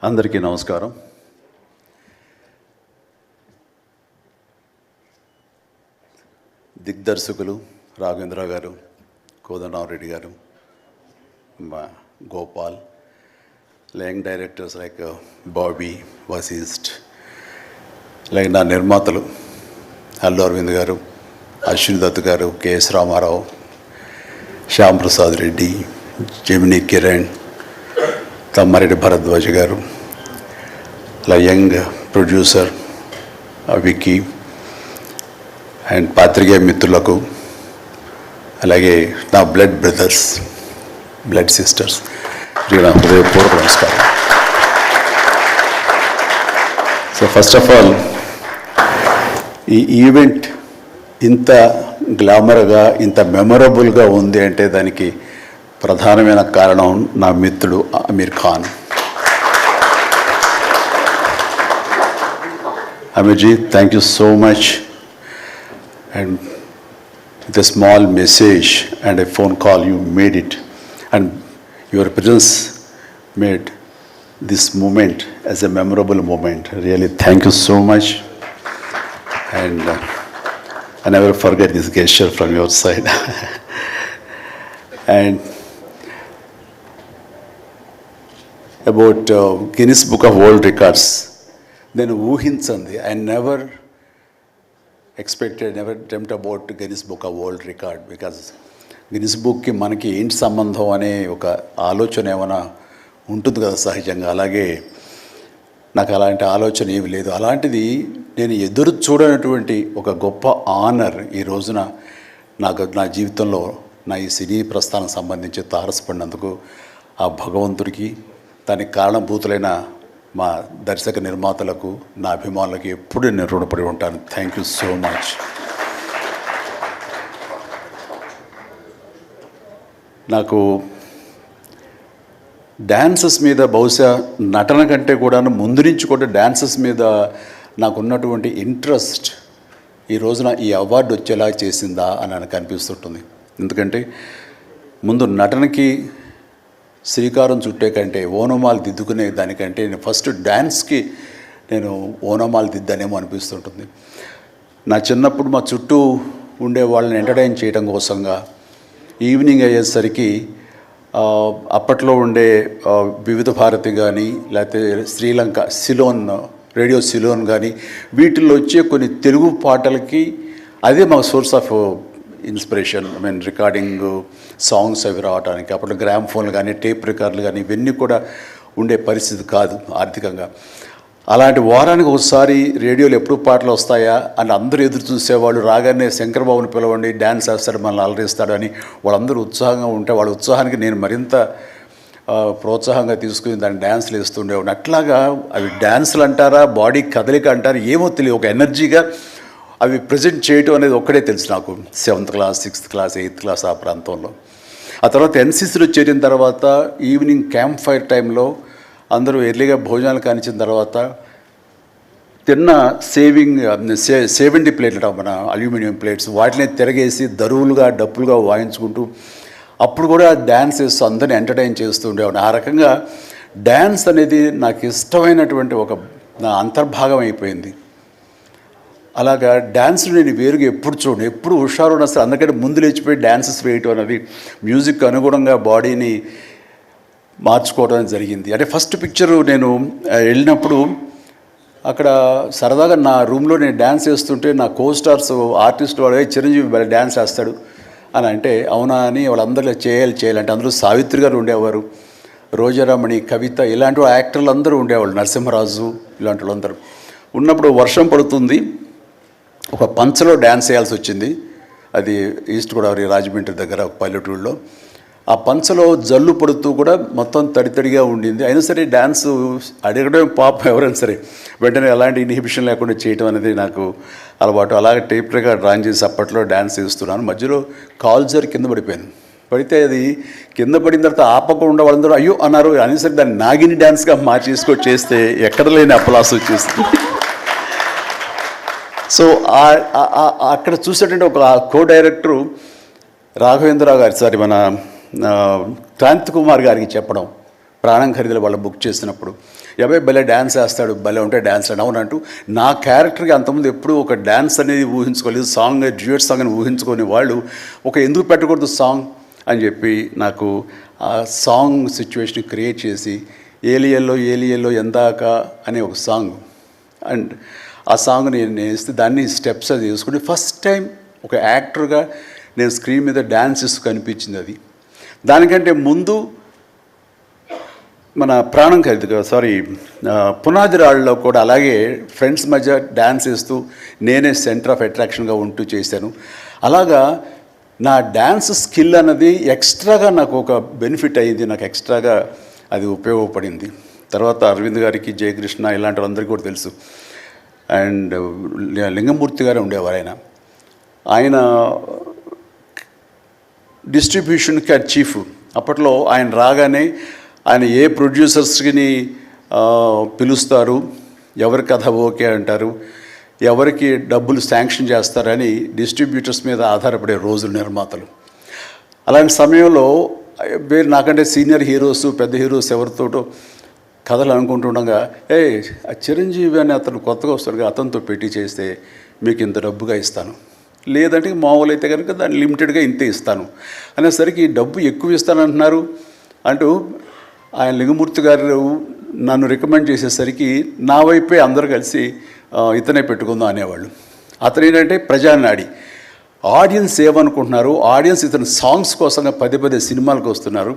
అందరికీ నమస్కారం. దిగ్దర్శకులు రాఘవేంద్ర గారు, కోదండరామరెడ్డి గారు, Gopal, young directors like Bobby, Vasishta, like నా నిర్మాతలు అల్లు అరవింద్ గారు, అశ్విని దత్ గారు, కెఎస్ రామారావు, శ్యామ్ ప్రసాద్ రెడ్డి, జెమినీ కిరణ్, తమ్మారెడ్డి భరద్వాజ్ గారు, అలా యంగ్ ప్రొడ్యూసర్ విక్కీ అండ్ పాత్రికేయ మిత్రులకు, అలాగే నా బ్లడ్ బ్రదర్స్, బ్లడ్ సిస్టర్స్, నా హృదయపూర్వక నమస్కారం. సో ఫస్ట్ ఆఫ్ ఆల్ ఈ ఈవెంట్ ఇంత గ్లామర్గా, ఇంత మెమొరబుల్గా ఉంది అంటే దానికి ప్రధానమైన కారణం నా మిత్రుడు అమీర్ ఖాన్. అమీర్జీ, thank you so much. And with a small message and a phone call, you made it, and your presence made this moment as a memorable moment. Really, thank you so much, and I never forget this gesture from your side. And about Guinness Book of World Records, then ఊహించండి, I never expected, never dreamt about Guinness Book of World Record, because Guinness బుక్కి మనకి ఏంటి సంబంధం అనే ఒక ఆలోచన ఏమైనా ఉంటుంది కదా సహజంగా. అలాగే నాకు అలాంటి ఆలోచన ఏమి లేదు. అలాంటిది నేను ఎదురు చూడనటువంటి ఒక గొప్ప ఆనర్ ఈ రోజున నా జీవితంలో నా ఈ సినీ ప్రస్థానం సంబంధించి తారసపడినందుకు ఆ భగవంతుడికి, దానికి కారణభూతులైన మా దర్శక నిర్మాతలకు, నా అభిమానులకు ఎప్పుడు నేను రుణపడి ఉంటాను. Thank you so much. నాకు డ్యాన్సెస్ మీద, బహుశా నటన కంటే కూడా ముందు నుంచి కూడా డ్యాన్సెస్ మీద నాకున్నటువంటి ఇంట్రెస్ట్ ఈ రోజున ఈ అవార్డు వచ్చేలా చేసిందా అని నాకు అనిపిస్తుంటుంది. ఎందుకంటే ముందు నటనకి శ్రీకారం చుట్టే కంటే, ఓనమాలు దిద్దుకునే దానికంటే నేను ఫస్ట్ డ్యాన్స్కి నేను ఓనమాలు దిద్దానేమో అనిపిస్తుంటుంది. నా చిన్నప్పుడు మా చుట్టూ ఉండే వాళ్ళని ఎంటర్టైన్ చేయడం కోసంగా ఈవినింగ్ అయ్యేసరికి అప్పట్లో ఉండే వివిధ భారతి కానీ, లేకపోతే శ్రీలంక సిలోన్, రేడియో సిలోన్ కానీ, వీటిల్లో వచ్చే కొన్ని తెలుగు పాటలకి అదే మా source of inspiration. I mean recording songs అవి రావడానికి. అప్పుడు గ్రామ్ ఫోన్లు కానీ, టేప్ రికార్డులు కానీ ఇవన్నీ కూడా ఉండే పరిస్థితి కాదు ఆర్థికంగా. అలాంటి వారానికి ఒకసారి రేడియోలో ఎప్పుడు పాటలు వస్తాయా అని అందరూ ఎదురు చూసేవాళ్ళు. రాగానే శంకర్బాబుని పిలవండి, డ్యాన్స్ వేస్తాడు, మనల్ని అలరిస్తాడు అని వాళ్ళందరూ ఉత్సాహంగా ఉంటే, వాళ్ళ ఉత్సాహానికి నేను మరింత ప్రోత్సాహంగా తీసుకుని దాన్ని డ్యాన్స్లు వేస్తుండేవాడిని. అట్లాగా అవి డ్యాన్సులు అంటారా, బాడీ కదలిక అంటారా ఏమో తెలియదు, ఒక ఎనర్జీగా అవి ప్రజెంట్ చేయటం అనేది ఒక్కడే తెలుసు నాకు. 7th class, 6th class, 8th class ఆ ప్రాంతంలో. ఆ తర్వాత ఎన్సీసీలో చేరిన తర్వాత ఈవినింగ్ క్యాంప్ ఫైర్ టైంలో అందరూ ఎర్లీగా భోజనాలు కానిచ్చిన తర్వాత తిన్న 70 ప్లేట్లు మన అల్యూమినియం ప్లేట్స్, వాటిని తిరగేసి దరువులుగా, డప్పులుగా వాయించుకుంటూ అప్పుడు కూడా డ్యాన్స్ వేస్తూ అందరిని ఎంటర్టైన్ చేస్తూ ఉండేవాడిని. ఆ రకంగా డ్యాన్స్ అనేది నాకు ఇష్టమైనటువంటి ఒక నా అంతర్భాగం అయిపోయింది. అలాగా డ్యాన్స్ని నేను వేరుగా ఎప్పుడు చూడండి, ఎప్పుడు హుషారు ఉన్నా సరే అందుకంటే ముందు లేచిపోయి డ్యాన్సెస్ వేయటం అనేది మ్యూజిక్ అనుగుణంగా బాడీని మార్చుకోవడం జరిగింది. అంటే ఫస్ట్ పిక్చరు నేను వెళ్ళినప్పుడు అక్కడ సరదాగా నా రూమ్లో నేను డ్యాన్స్ వేస్తుంటే నా కోస్టార్స్ ఆర్టిస్ట్ వాడు చిరంజీవి డ్యాన్స్ వేస్తాడు అని అంటే, అవునా అని వాళ్ళందరూ చేయాలంటే అందులో సావిత్రి గారు ఉండేవారు, రోజారామణి, కవిత, ఇలాంటి యాక్టర్లు అందరూ ఉండేవాళ్ళు, నరసింహరాజు ఇలాంటి వాళ్ళందరూ ఉన్నప్పుడు వర్షం పడుతుంది. ఒక పంచలో డ్యాన్స్ చేయాల్సి వచ్చింది. అది ఈస్ట్ గోదావరి రాజమండ్రి దగ్గర ఒక పల్లెటూరులో. ఆ పంచలో జల్లు పడుతూ కూడా మొత్తం తడితడిగా ఉండింది. అయినా సరే డ్యాన్స్ అడగడం పాపం ఎవరైనా సరే వెంటనే ఎలాంటి ఇన్హిబిషన్ లేకుండా చేయడం అనేది నాకు అలవాటు. అలాగే టేప్ రికార్డ్ డ్రాయింగ్ చేసి అప్పట్లో డ్యాన్స్ చేస్తున్నాను. మధ్యలో కాల్ జారి కింద పడిపోయాను. పడితే అది కింద పడిన తర్వాత ఆపకుండా వాళ్ళందరూ అయ్యో అన్నారు. అనేసరి దాన్ని నాగిని డ్యాన్స్గా మార్చేసుకొని చేస్తే ఎక్కడ లేని అప్పలాస్ వచ్చేస్తుంది. సో అక్కడ చూసేటంటే ఒక కో డైరెక్టరు రాఘవేంద్రరావు గారి, మన క్రాంతి కుమార్ గారికి చెప్పడం, ప్రాణం ఖరీదులు వాళ్ళు బుక్ చేసినప్పుడు అబ్బాయి భలే డ్యాన్స్ వేస్తాడు, భలే ఉంటే డ్యాన్స్ అని అవునంటూ నా క్యారెక్టర్కి అంతకుముందు ఎప్పుడూ ఒక డ్యాన్స్ అనేది ఊహించుకోలేదు, సాంగ్ డ్యూయట్ సాంగ్ అని ఊహించుకొని వాళ్ళు ఒక ఎందుకు పెట్టకూడదు సాంగ్ అని చెప్పి నాకు ఆ సాంగ్ సిచ్యువేషన్ క్రియేట్ చేసి ఏలియల్లో ఎందాక అనే ఒక సాంగ్ అండ్ ఆ సాంగ్ నేను వేస్తే దాన్ని స్టెప్స్ అది వేసుకుంటే ఫస్ట్ టైం ఒక యాక్టర్గా నేను స్క్రీన్ మీద డ్యాన్స్ ఇస్తూ కనిపించింది. అది దానికంటే ముందు మన ప్రాణం ఖరీదు పునాది రాళ్ళలో కూడా అలాగే ఫ్రెండ్స్ మధ్య డ్యాన్స్ వేస్తూ నేనే సెంటర్ ఆఫ్ అట్రాక్షన్గా ఉంటూ చేశాను. అలాగా నా డ్యాన్స్ స్కిల్ అన్నది ఎక్స్ట్రాగా నాకు ఒక బెనిఫిట్ అయ్యింది, నాకు ఎక్స్ట్రాగా అది ఉపయోగపడింది. తర్వాత అరవింద్ గారికి, జయకృష్ణ ఇలాంటి వాళ్ళందరికీ కూడా తెలుసు. అండ్ లింగమూర్తి గారు ఉండేవారు, ఆయన డిస్ట్రిబ్యూషన్కి అది చీఫ్. అప్పట్లో ఆయన రాగానే ఆయన ఏ ప్రొడ్యూసర్స్కి పిలుస్తారు, ఎవరి కథ ఓకే అంటారు, ఎవరికి డబ్బులు శాంక్షన్ చేస్తారని డిస్ట్రిబ్యూటర్స్ మీద ఆధారపడే రోజులు నిర్మాతలు. అలాంటి సమయంలో వేరు నాకంటే సీనియర్ హీరోస్, పెద్ద హీరోస్ ఎవరితోటో కథలు అనుకుంటుండగా ఆ చిరంజీవి అని అతను కొత్తగా వస్తాడుగా, అతనితో పెట్టి చేస్తే మీకు ఇంత డబ్బుగా ఇస్తాను, లేదంటే మామూలు అయితే కనుక దాన్ని లిమిటెడ్గా ఇంతే ఇస్తాను అనేసరికి డబ్బు ఎక్కువ ఇస్తానంటున్నారు అంటూ ఆయన లింగమూర్తి గారు నన్ను రికమెండ్ చేసేసరికి నా వైపే అందరూ కలిసి ఇతనే పెట్టుకుందాం అనేవాళ్ళు. అతను ఏంటంటే ప్రజానాడి, ఆడియన్స్ ఏమనుకుంటున్నారు, ఆడియన్స్ ఇతను సాంగ్స్ కోసంగా పదే సినిమాలకు వస్తున్నారు,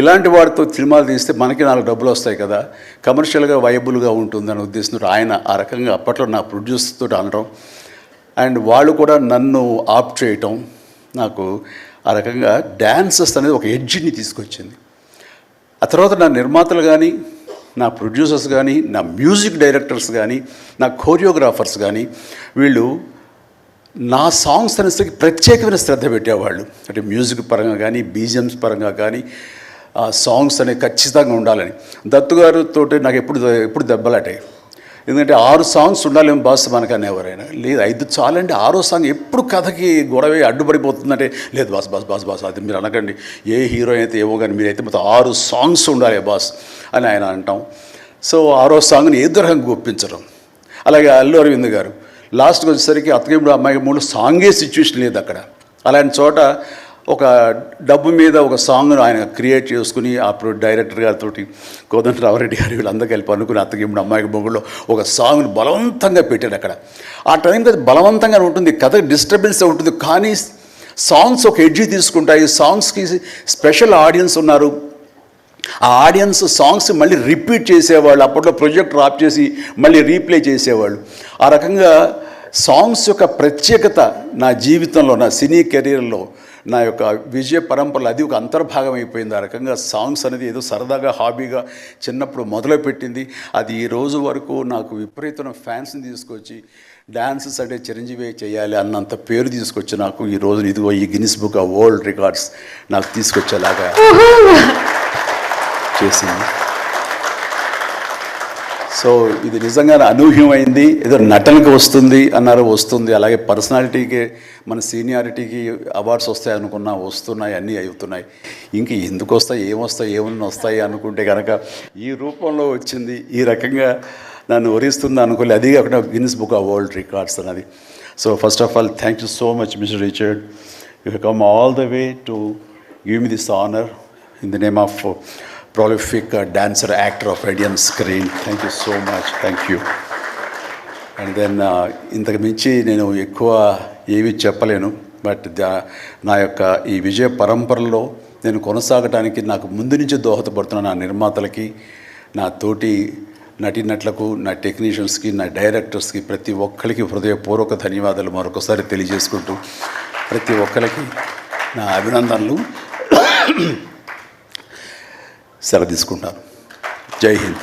ఇలాంటి వాడితో సినిమాలు తీస్తే మనకి 4 డబ్బులు వస్తాయి కదా, కమర్షియల్గా వైబుల్గా ఉంటుందని ఉద్దేశంతో ఆయన ఆ రకంగా అప్పట్లో నా ప్రొడ్యూసర్తో అనడం అండ్ వాళ్ళు కూడా నన్ను ఆప్ట్ చేయటం నాకు ఆ రకంగా డ్యాన్సెస్ అనేది ఒక ఎడ్జిని తీసుకొచ్చింది. ఆ తర్వాత నా నిర్మాతలు కానీ, నా ప్రొడ్యూసర్స్ కానీ, నా మ్యూజిక్ డైరెక్టర్స్ కానీ, నా కోరియోగ్రాఫర్స్ కానీ వీళ్ళు నా సాంగ్స్ అనేసరికి ప్రత్యేకమైన శ్రద్ధ పెట్టేవాళ్ళు. అంటే మ్యూజిక్ పరంగా కానీ, బీజిఎమ్స్ పరంగా కానీ ఆ సాంగ్స్ అనేవి ఖచ్చితంగా ఉండాలని. దత్తు గారితో నాకు ఎప్పుడు దెబ్బలాటాయి. ఎందుకంటే 6 సాంగ్స్ ఉండాలేమో బాస్ మనకు అనేవారైనా, లేదు 5 చాలండి, 6వ సాంగ్ ఎప్పుడు కథకి గొడవ అడ్డుపడిపోతుందంటే, లేదు బాస్ అది మీరు అనకండి, ఏ హీరో అయితే ఏమో కానీ మీరైతే మొత్తం 6 సాంగ్స్ ఉండాలి బాస్ అని ఆయన అంటాం. సో 6వ సాంగ్ని ఏ రకంగా ఒప్పించడం. అలాగే అల్లు అరవింద్ గారు లాస్ట్కి వచ్చేసరికి అత్తగేముడు అమ్మాయి 3 సాంగే సిచ్యువేషన్ లేదు అక్కడ. అలాంటి చోట ఒక డబ్బు మీద ఒక సాంగ్ను ఆయన క్రియేట్ చేసుకుని ఆ డైరెక్టర్ గారితో కోదండరామరెడ్డి గారు వీళ్ళందరూ కలిపి అనుకుని అత్తగేముడు అమ్మాయికి మొగుళ్ళు ఒక సాంగ్ను బలవంతంగా పెట్టాడు అక్కడ. ఆ టైంకి అది బలవంతంగా ఉంటుంది, కథ డిస్టర్బెన్స్ ఉంటుంది, కానీ సాంగ్స్ ఒక ఎడ్జి తీసుకుంటాయి. సాంగ్స్కి స్పెషల్ ఆడియన్స్ ఉన్నారు. ఆ ఆడియన్స్ సాంగ్స్ మళ్ళీ రిపీట్ చేసేవాళ్ళు. అప్పట్లో ప్రొజెక్టర్ ఆఫ్ చేసి మళ్ళీ రీప్లే చేసేవాళ్ళు. ఆ రకంగా సాంగ్స్ యొక్క ప్రత్యేకత నా జీవితంలో, నా సినీ కెరీర్లో, నా యొక్క విజయ పరంపరలో అది ఒక అంతర్భాగం అయిపోయింది. ఆ రకంగా సాంగ్స్ అనేది ఏదో సరదాగా హాబీగా చిన్నప్పుడు మొదలుపెట్టింది. అది ఈ రోజు వరకు నాకు విపరీతమైన ఫ్యాన్స్ని తీసుకొచ్చి డ్యాన్సెస్ అంటే చిరంజీవి చేయాలి అన్నంత పేరు తీసుకొచ్చి నాకు ఈ రోజు ఇదిగో ఈ Guinness book of world records నాకు తీసుకొచ్చేలాగా చేసింది. సో ఇది నిజంగా అనూహ్యమైంది. ఏదో నటనకు వస్తుంది అన్నారు, వస్తుంది. అలాగే పర్సనాలిటీకి, మన సీనియారిటీకి అవార్డ్స్ వస్తాయి అనుకున్నా వస్తున్నాయి, అన్నీ అవుతున్నాయి. ఇంక ఎందుకు వస్తాయి, ఏమన్నా వస్తాయి అనుకుంటే కనుక ఈ రూపంలో వచ్చింది. ఈ రకంగా నన్ను వరిస్తుంది అనుకోలే. అది కాకుండా Guinness book of world records అన్నది. So first of all thank you so much mister Richard. You have come all the way to give me this honour in the name of prolific dancer, actor of Indian screen. Thank you so much. Thank you. And then ఇంతకు మించి నేను ఎక్కువ ఏమీ చెప్పలేను. But నా యొక్క ఈ విజయ పరంపరలో నేను కొనసాగటానికి నాకు ముందు నుంచి దోహదపడుతున్న నా నిర్మాతలకి, నా తోటి నటీనటులకు, నా టెక్నీషియన్స్కి, నా డైరెక్టర్స్కి, ప్రతి ఒక్కరికి హృదయపూర్వక ధన్యవాదాలు మరొకసారి తెలియజేసుకుంటూ ప్రతి ఒక్కరికి నా అభినందనలు సెలవు తీసుకుంటాను. జై హింద్.